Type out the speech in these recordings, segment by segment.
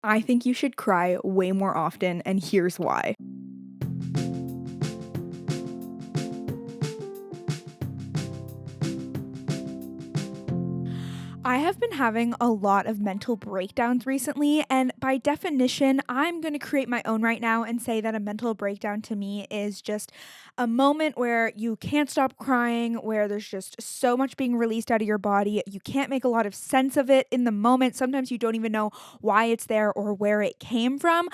I think you should cry way more often, and here's why. I have been having a lot of mental breakdowns recently, and by definition, I'm going to create my own right now and say that a mental breakdown to me is just a moment where you can't stop crying, where there's just so much being released out of your body. You can't make a lot of sense of it in the moment. Sometimes you don't even know why it's there or where it came from,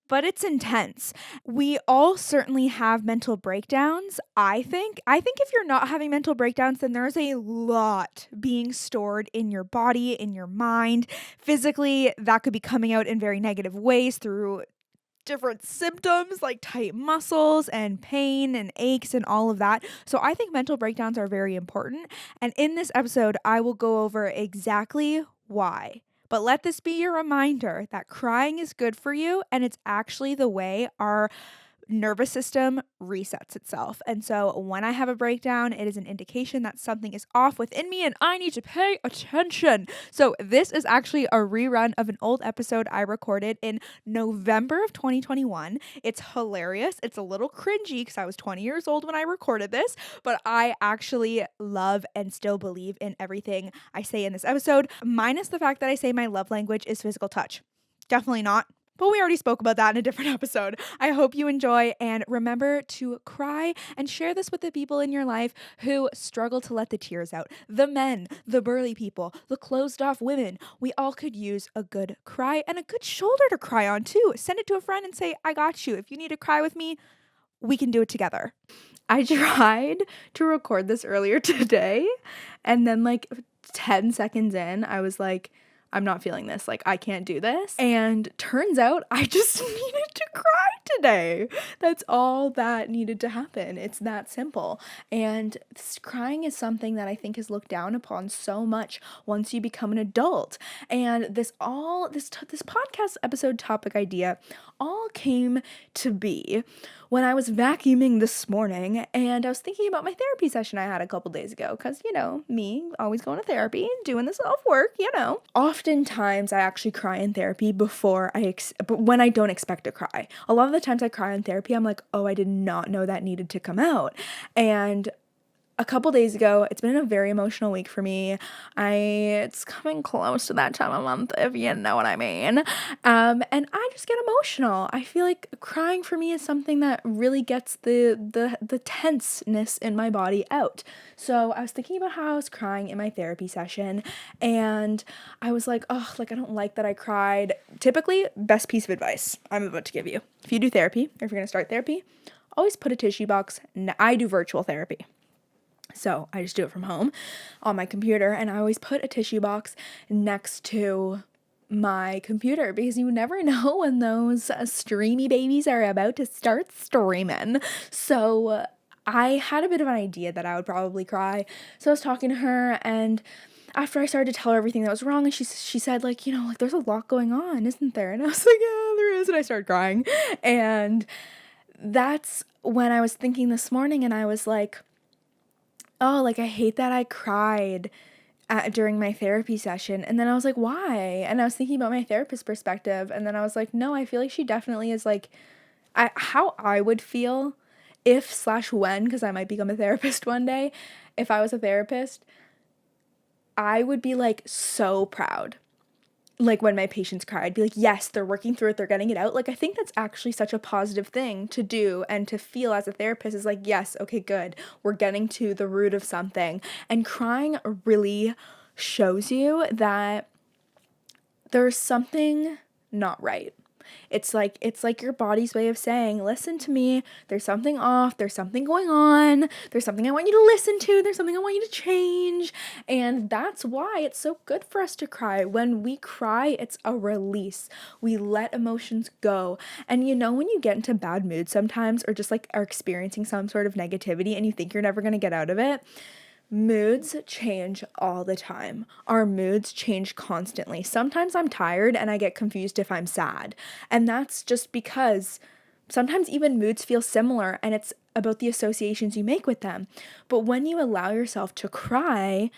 but it's intense. We all certainly have mental breakdowns, I think. I think if you're not having mental breakdowns, then there's a lot being stored in your body, in your mind. Physically, that could be coming out in very negative ways through different symptoms like tight muscles and pain and aches and all of that. So I think mental breakdowns are very important. And in this episode, I will go over exactly why. But let this be your reminder that crying is good for you, and it's actually the way our nervous system resets itself. And so when I have a breakdown, it is an indication that something is off within me and I need to pay attention. So this is actually a rerun of an old episode I recorded in November of 2021. It's hilarious. It's a little cringy because I was 20 years old when I recorded this, but I actually love and still believe in everything I say in this episode, minus the fact that I say my love language is physical touch. Definitely not. But we already spoke about that in a different episode. I hope you enjoy, and remember to cry and share this with the people in your life who struggle to let the tears out. The men, the burly people, the closed off women. We all could use a good cry and a good shoulder to cry on too. Send it to a friend and say, I got you. If you need to cry with me, we can do it together. I tried to record this earlier today, and then like 10 seconds in, I was like, I'm not feeling this. Like, I can't do this. And turns out I just needed to cry today. That's all that needed to happen. It's that simple. And crying is something that I think is looked down upon so much once you become an adult. And this podcast episode topic idea all came to be when I was vacuuming this morning and I was thinking about my therapy session I had a couple days ago because, me always going to therapy, doing the self-work, Oftentimes I actually cry in therapy but when I don't expect to cry. A lot of the times I cry in therapy, I'm like, oh, I did not know that needed to come out. And a couple days ago, it's been a very emotional week for me. It's coming close to that time of month, if you know what I mean. And I just get emotional. I feel like crying for me is something that really gets the tenseness in my body out. So I was thinking about how I was crying in my therapy session, and I was like, oh, like I don't like that I cried. Typically, best piece of advice I'm about to give you. If you do therapy, or if you're gonna start therapy, always put a tissue box. I do virtual therapy. So I just do it from home on my computer, and I always put a tissue box next to my computer because you never know when those streamy babies are about to start streaming. So I had a bit of an idea that I would probably cry. So I was talking to her, and after I started to tell her everything that was wrong, and she said, like, like there's a lot going on, isn't there? And I was like, yeah, there is. And I started crying. And that's when I was thinking this morning, and I was like, oh, like I hate that I cried during my therapy session. And then I was like, why? And I was thinking about my therapist perspective. And then I was like, no, I feel like she definitely is like, how I would feel if/when, because I might become a therapist one day, if I was a therapist, I would be like so proud. Like when my patients cry, I'd be like, yes, they're working through it, they're getting it out. Like, I think that's actually such a positive thing to do and to feel as a therapist is like, yes, okay, good. We're getting to the root of something. And crying really shows you that there's something not right. It's like your body's way of saying, listen to me, there's something off, there's something going on, there's something I want you to listen to, there's something I want you to change. And that's why it's so good for us to cry. When we cry, it's a release. We let emotions go. And when you get into bad moods sometimes, or just like are experiencing some sort of negativity and you think you're never going to get out of it, moods change all the time. Our moods change constantly. Sometimes I'm tired and I get confused if I'm sad. And that's just because sometimes even moods feel similar, and it's about the associations you make with them. But when you allow yourself to cry,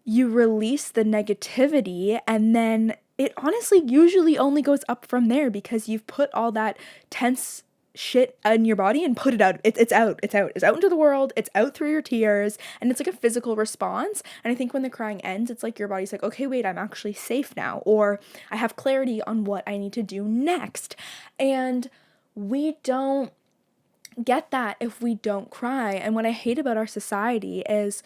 you release the negativity, and then it honestly usually only goes up from there because you've put all that tense shit in your body and put it out. It's out into the world. It's out through your tears, and it's like a physical response. And I think when the crying ends, it's like your body's like, okay, wait, I'm actually safe now, or I have clarity on what I need to do next. And we don't get that if we don't cry. And what I hate about our society is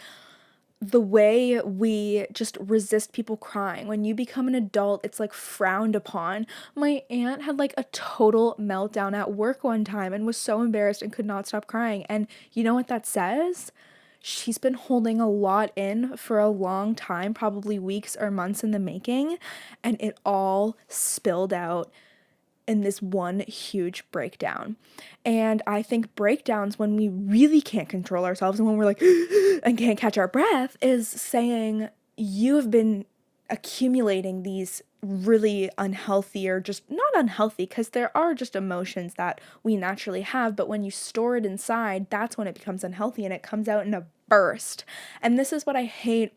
the way we just resist people crying. When you become an adult, it's like frowned upon. My aunt had like a total meltdown at work one time and was so embarrassed and could not stop crying. And you know what that says? She's been holding a lot in for a long time, probably weeks or months in the making, and it all spilled out in this one huge breakdown. And I think breakdowns, when we really can't control ourselves and when we're like and can't catch our breath, is saying you have been accumulating these really unhealthy, or just not unhealthy, because there are just emotions that we naturally have, but when you store it inside, that's when it becomes unhealthy and it comes out in a burst. And this is what I hate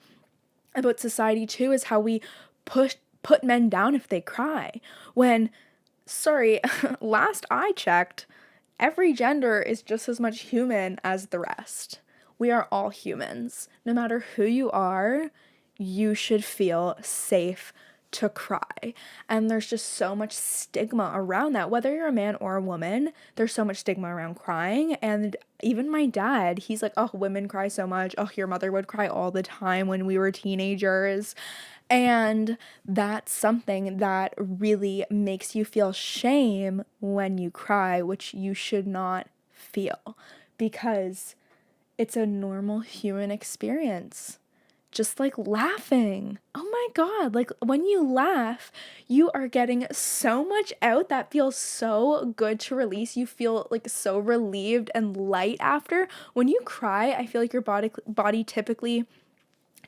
about society too, is how we put men down if they cry, when, sorry, last I checked, every gender is just as much human as the rest. We are all humans. No matter who you are, you should feel safe to cry. And there's just so much stigma around that. Whether you're a man or a woman, there's so much stigma around crying. And even my dad, he's like, oh, women cry so much. Oh, your mother would cry all the time when we were teenagers. And that's something that really makes you feel shame when you cry, which you should not feel, because it's a normal human experience. Just like laughing. Oh my God, like when you laugh, you are getting so much out that feels so good to release. You feel like so relieved and light after. When you cry, I feel like your body typically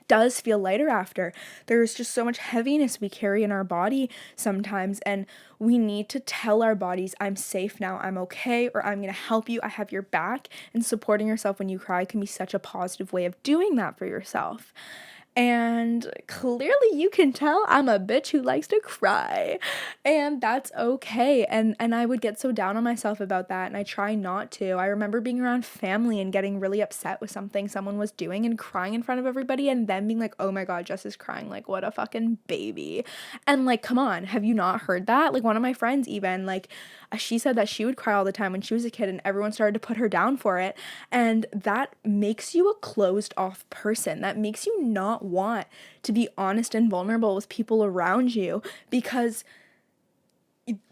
does feel lighter after. There's just so much heaviness we carry in our body sometimes, and we need to tell our bodies, I'm safe now, I'm okay, or I'm gonna help you, I have your back. And supporting yourself when you cry can be such a positive way of doing that for yourself. And clearly you can tell I'm a bitch who likes to cry, and that's okay. And I would get so down on myself about that, and I try not to. I remember being around family and getting really upset with something someone was doing and crying in front of everybody, and then being like, oh my God, Jess is crying, like what a fucking baby. And like, come on, have you not heard that? Like one of my friends even, like, she said that she would cry all the time when she was a kid, and everyone started to put her down for it. And that makes you a closed off person. That makes you not want to be honest and vulnerable with people around you, because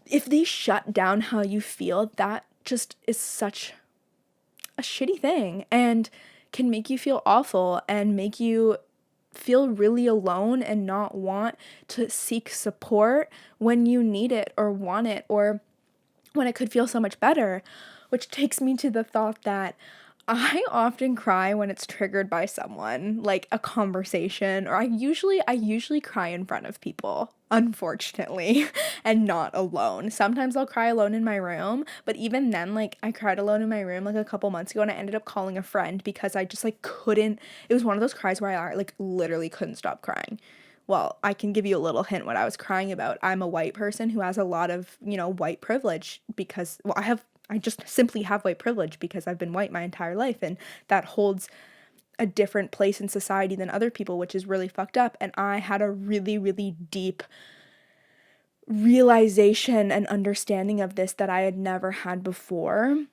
if they shut down how you feel, that just is such a shitty thing and can make you feel awful and make you feel really alone and not want to seek support when you need it or want it, or when it could feel so much better. Which takes me to the thought that I often cry when it's triggered by someone, like a conversation, or I usually cry in front of people, unfortunately, and not alone. Sometimes I'll cry alone in my room, but even then, like I cried alone in my room like a couple months ago, and I ended up calling a friend because I just like couldn't. It was one of those cries where I like literally couldn't stop crying. Well, I can give you a little hint what I was crying about. I'm a white person who has a lot of, white privilege because, well, I just simply have white privilege because I've been white my entire life, and that holds a different place in society than other people, which is really fucked up. And I had a really, really deep realization and understanding of this that I had never had before,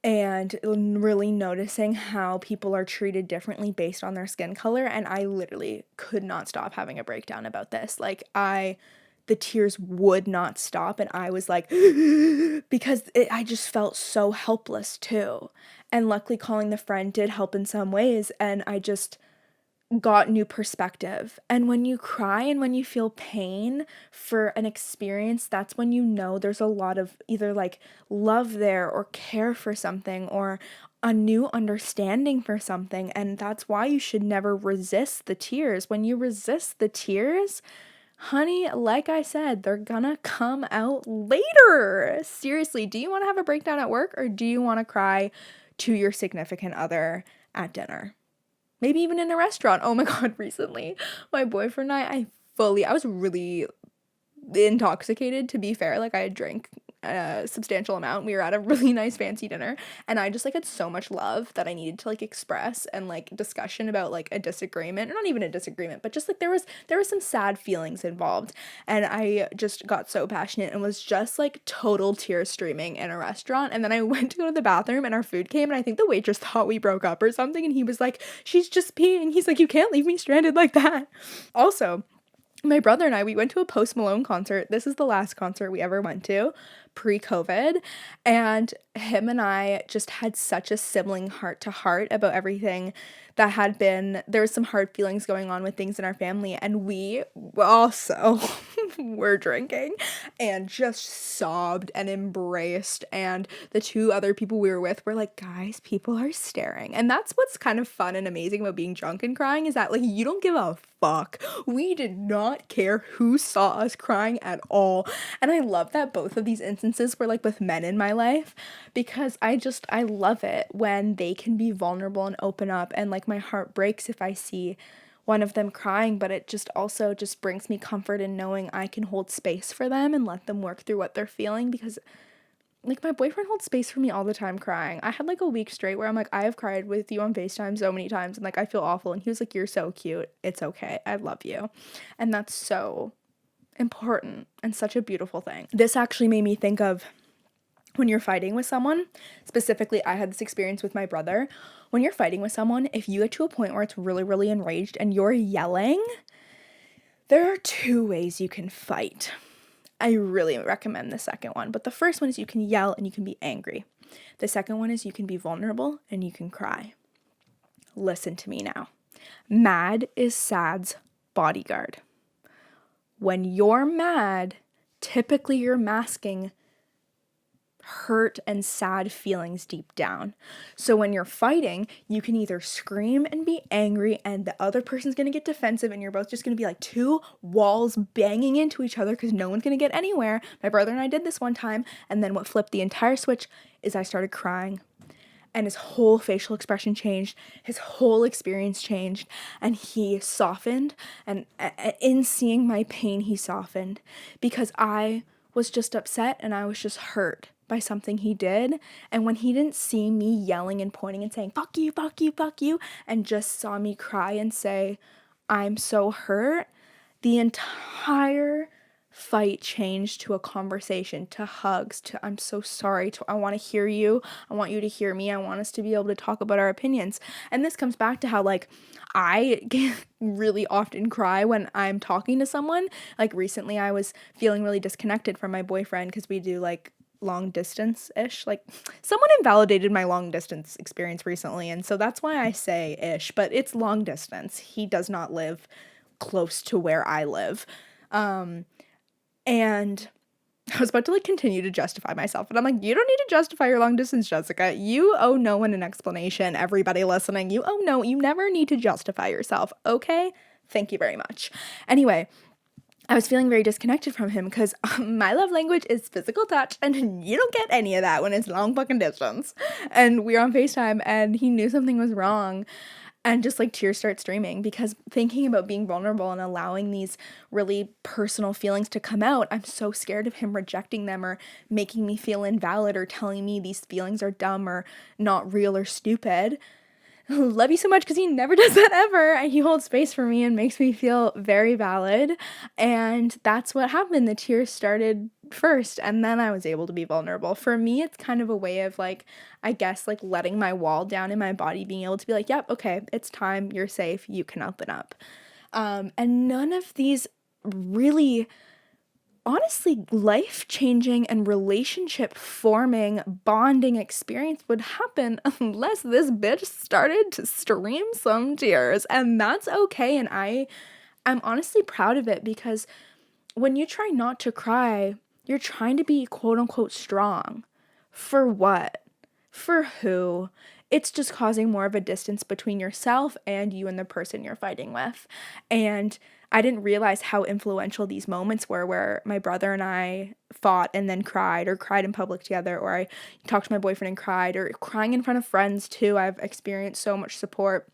and really noticing how people are treated differently based on their skin color. And I literally could not stop having a breakdown about this. Like the tears would not stop, and I was like, because I just felt so helpless too. And luckily calling the friend did help in some ways, and I just got new perspective. And when you cry and when you feel pain for an experience, that's when you know there's a lot of either like love there or care for something or a new understanding for something. And that's why you should never resist the tears. When you resist the tears, honey, like I said, they're gonna come out later. Seriously, do you want to have a breakdown at work, or do you want to cry to your significant other at dinner? Maybe even in a restaurant. Oh my God, recently, my boyfriend and I was really intoxicated, to be fair. Like, I had drank a substantial amount. We were at a really nice fancy dinner, and I just like had so much love that I needed to like express, and like discussion about like a disagreement, or not even a disagreement, but just like there was some sad feelings involved, and I just got so passionate and was just like total tears streaming in a restaurant. And then I went to go to the bathroom, and our food came, and I think the waitress thought we broke up or something, and he was like, "She's just peeing." He's like, "You can't leave me stranded like that." Also, my brother and I, we went to a Post Malone concert. This is the last concert we ever went to pre-COVID, and him and I just had such a sibling heart to heart about everything that had been. There was some hard feelings going on with things in our family, and we also were drinking and just sobbed and embraced, and the two other people we were with were like, "Guys, people are staring." And that's what's kind of fun and amazing about being drunk and crying, is that like you don't give a fuck. We did not care who saw us crying at all. And I love that both of these instances were like with men in my life, because I love it when they can be vulnerable and open up, and like my heart breaks if I see one of them crying, but it just also just brings me comfort in knowing I can hold space for them and let them work through what they're feeling. Because like my boyfriend holds space for me all the time crying. I had like a week straight where I'm like, I have cried with you on FaceTime so many times, and like I feel awful, and he was like, "You're so cute. It's okay. I love you." And that's so important and such a beautiful thing. This actually made me think of when you're fighting with someone. Specifically, I had this experience with my brother. When you're fighting with someone, if you get to a point where it's really, really enraged and you're yelling, there are two ways you can fight. I really recommend the second one, but the first one is you can yell and you can be angry. The second one is you can be vulnerable and you can cry. Listen to me now. Mad is sad's bodyguard. When you're mad, typically you're masking hurt and sad feelings deep down. So when you're fighting, you can either scream and be angry, and the other person's gonna get defensive, and you're both just gonna be like two walls banging into each other because no one's gonna get anywhere. My brother and I did this one time, and then what flipped the entire switch is I started crying, and his whole facial expression changed, his whole experience changed, and he softened, and in seeing my pain, he softened, because I was just upset and I was just hurt by something he did. And when he didn't see me yelling and pointing and saying, "Fuck you, fuck you, fuck you," and just saw me cry and say, "I'm so hurt," the entire fight changed to a conversation, to hugs, to "I'm so sorry," to "I want to hear you, I want you to hear me, I want us to be able to talk about our opinions." And this comes back to how like I really often cry when I'm talking to someone. Like recently I was feeling really disconnected from my boyfriend because we do like long distance-ish. Like someone invalidated my long distance experience recently, and so that's why I say ish, but it's long distance. He does not live close to where I live. And I was about to like continue to justify myself, and I'm like, you don't need to justify your long distance, Jessica. You owe no one an explanation. Everybody listening, you never need to justify yourself. Okay? Thank you very much. Anyway, I was feeling very disconnected from him because my love language is physical touch, and you don't get any of that when it's long fucking distance. And we were on FaceTime, and he knew something was wrong, and just like tears start streaming, because thinking about being vulnerable and allowing these really personal feelings to come out, I'm so scared of him rejecting them or making me feel invalid or telling me these feelings are dumb or not real or stupid. Love you so much, because he never does that ever, and he holds space for me and makes me feel very valid. And that's what happened. The tears started first, and then I was able to be vulnerable. For me, it's kind of a way of like, I guess, like letting my wall down in my body, being able to be like, "Yep, okay, it's time, you're safe, you can open up." And none of these really, honestly, life-changing and relationship-forming bonding experience would happen unless this bitch started to stream some tears. And that's okay, and I'm honestly proud of it, because when you try not to cry, you're trying to be quote-unquote strong. For what? For who? It's just causing more of a distance between yourself and you and the person you're fighting with. And I didn't realize how influential these moments were, where my brother and I fought and then cried, or cried in public together, or I talked to my boyfriend and cried, or crying in front of friends too. I've experienced so much support.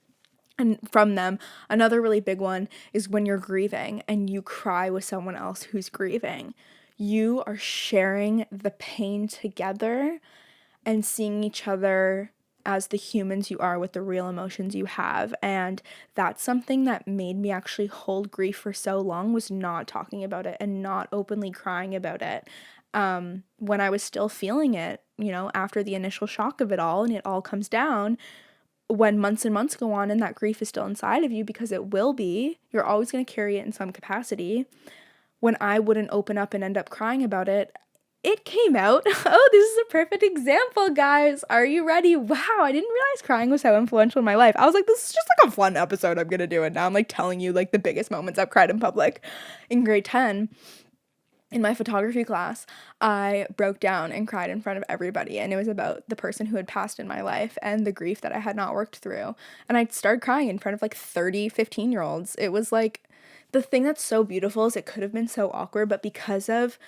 And from them, another really big one is when you're grieving and you cry with someone else who's grieving. You are sharing the pain together and seeing each other as the humans you are with the real emotions you have. And that's something that made me actually hold grief for so long, was not talking about it and not openly crying about it. When I was still feeling it, after the initial shock of it all and it all comes down, when months and months go on and that grief is still inside of you, because it will be, you're always going to carry it in some capacity. When I wouldn't open up and end up crying about it, it came out. Oh, this is a perfect example, guys. Are you ready? Wow, I didn't realize crying was so influential in my life. I was like, this is just like a fun episode I'm going to do. And now I'm like telling you like the biggest moments I've cried in public. In grade 10, in my photography class, I broke down and cried in front of everybody, and it was about the person who had passed in my life and the grief that I had not worked through. And I started crying in front of like 30, 15-year-olds. It was like, the thing that's so beautiful is it could have been so awkward, but because of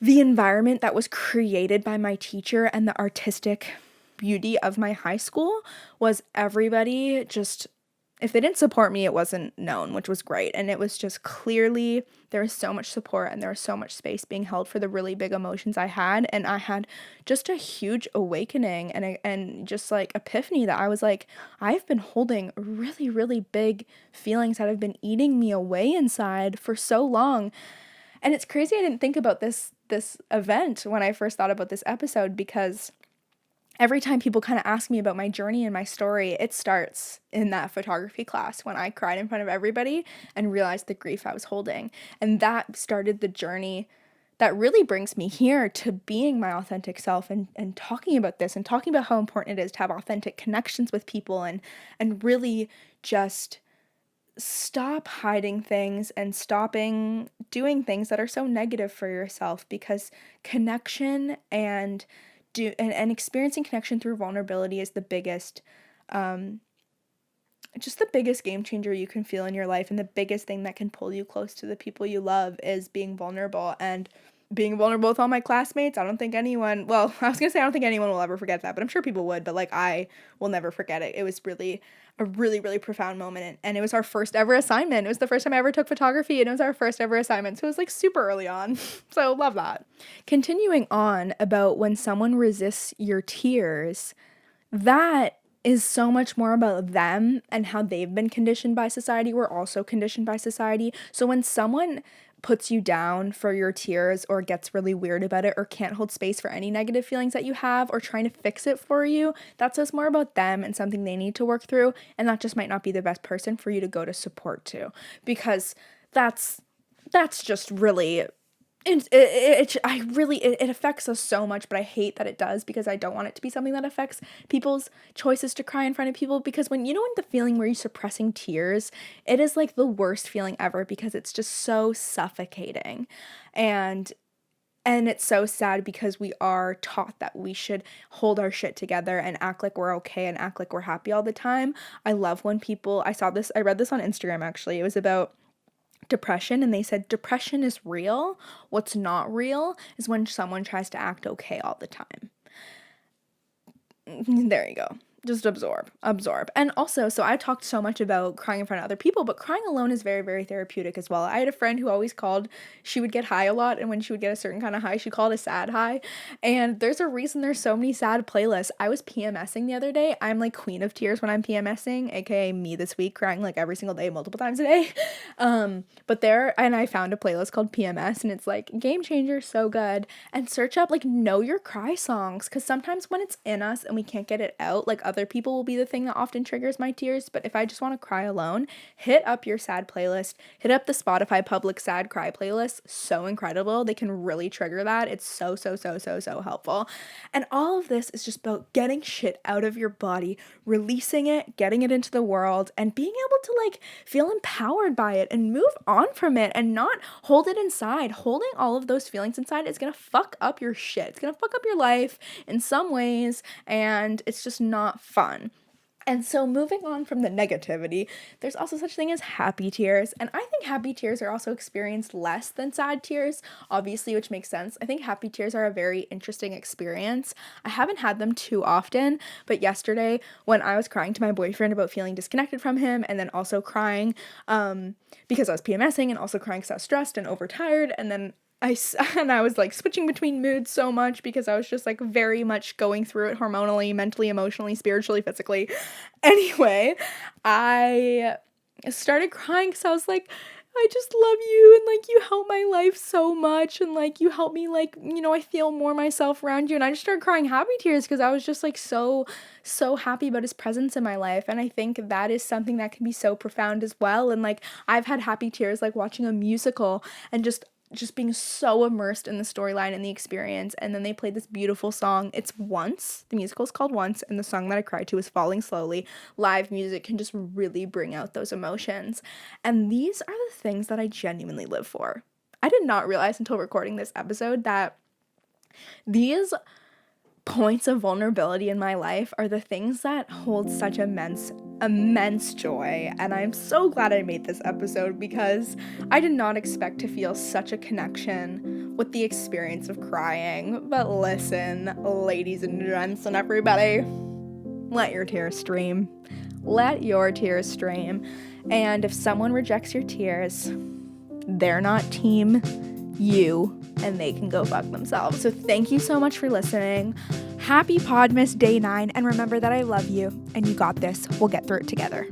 the environment that was created by my teacher and the artistic beauty of my high school, was everybody just, if they didn't support me, it wasn't known, which was great. And it was just clearly, there was so much support and there was so much space being held for the really big emotions I had. And I had just a huge awakening and just like epiphany that I was like, I've been holding really, really big feelings that have been eating me away inside for so long. And it's crazy I didn't think about this event when I first thought about this episode, because every time people kind of ask me about my journey and my story, it starts in that photography class when I cried in front of everybody and realized the grief I was holding. And that started the journey that really brings me here to being my authentic self and talking about this and talking about how important it is to have authentic connections with people and really just stop hiding things and stopping doing things that are so negative for yourself, because connection and experiencing connection through vulnerability is the biggest, just the biggest game changer you can feel in your life, and the biggest thing that can pull you close to the people you love is being vulnerable. And being vulnerable with all my classmates, I don't think anyone, well, I was gonna say I don't think anyone will ever forget that, but I'm sure people would, but like I will never forget it. It was really a really, really profound moment, and it was our first ever assignment. It was the first time I ever took photography, and it was our first ever assignment, so it was like super early on. So love that. Continuing on about when someone resists your tears, that is so much more about them and how they've been conditioned by society. We're also conditioned by society. So when someone puts you down for your tears or gets really weird about it or can't hold space for any negative feelings that you have or trying to fix it for you, that says more about them and something they need to work through, and that just might not be the best person for you to go to support to, because that's just really it affects us so much, but I hate that it does, because I don't want it to be something that affects people's choices to cry in front of people. Because when the feeling where you're suppressing tears, it is like the worst feeling ever, because it's just so suffocating. And it's so sad, because we are taught that we should hold our shit together and act like we're okay and act like we're happy all the time. I love when people, I read this on Instagram actually. It was about depression, and they said depression is real. What's not real is when someone tries to act okay all the time. There you go. Just absorb. And also, so I talked so much about crying in front of other people, but crying alone is very, very therapeutic as well. I had a friend who always called, she would get high a lot, and when she would get a certain kind of high, she called it a sad high. And there's a reason there's so many sad playlists. I was PMSing the other day. I'm like queen of tears when I'm PMSing, aka me this week, crying like every single day, multiple times a day. And I found a playlist called PMS, and it's like game changer, so good. And search up like know your cry songs, because sometimes when it's in us and we can't get it out, like other people will be the thing that often triggers my tears. But if I just want to cry alone, hit up your sad playlist, hit up the Spotify public sad cry playlist. So incredible. They can really trigger that. It's so helpful. And all of this is just about getting shit out of your body, releasing it, getting it into the world, and being able to like feel empowered by it and move on from it and not hold it inside. Holding all of those feelings inside is gonna fuck up your shit. It's gonna fuck up your life in some ways, and it's just not fun. And so moving on from the negativity, there's also such thing as happy tears. And I think happy tears are also experienced less than sad tears, obviously, which makes sense. I think happy tears are a very interesting experience. I haven't had them too often, but yesterday when I was crying to my boyfriend about feeling disconnected from him and then also crying because I was PMSing and also crying because I was stressed and overtired, and then I was like switching between moods so much because I was just like very much going through it hormonally, mentally, emotionally, spiritually, physically. Anyway, I started crying because I was like, I just love you, and like you help my life so much, and like you help me, like, I feel more myself around you. And I just started crying happy tears because I was just like so happy about his presence in my life. And I think that is something that can be so profound as well. And like I've had happy tears like watching a musical and just being so immersed in the storyline and the experience. And then they played this beautiful song. It's Once. The musical is called Once, and the song that I cried to is Falling Slowly. Live music can just really bring out those emotions. And these are the things that I genuinely live for. I did not realize until recording this episode that these points of vulnerability in my life are the things that hold such immense joy. And I'm so glad I made this episode because I did not expect to feel such a connection with the experience of crying. But listen, ladies and gents and everybody, let your tears stream. Let your tears stream. And if someone rejects your tears, they're not team you, and they can go fuck themselves. So thank you so much for listening. Happy Podmas Day 9, and remember that I love you, and you got this. We'll get through it together.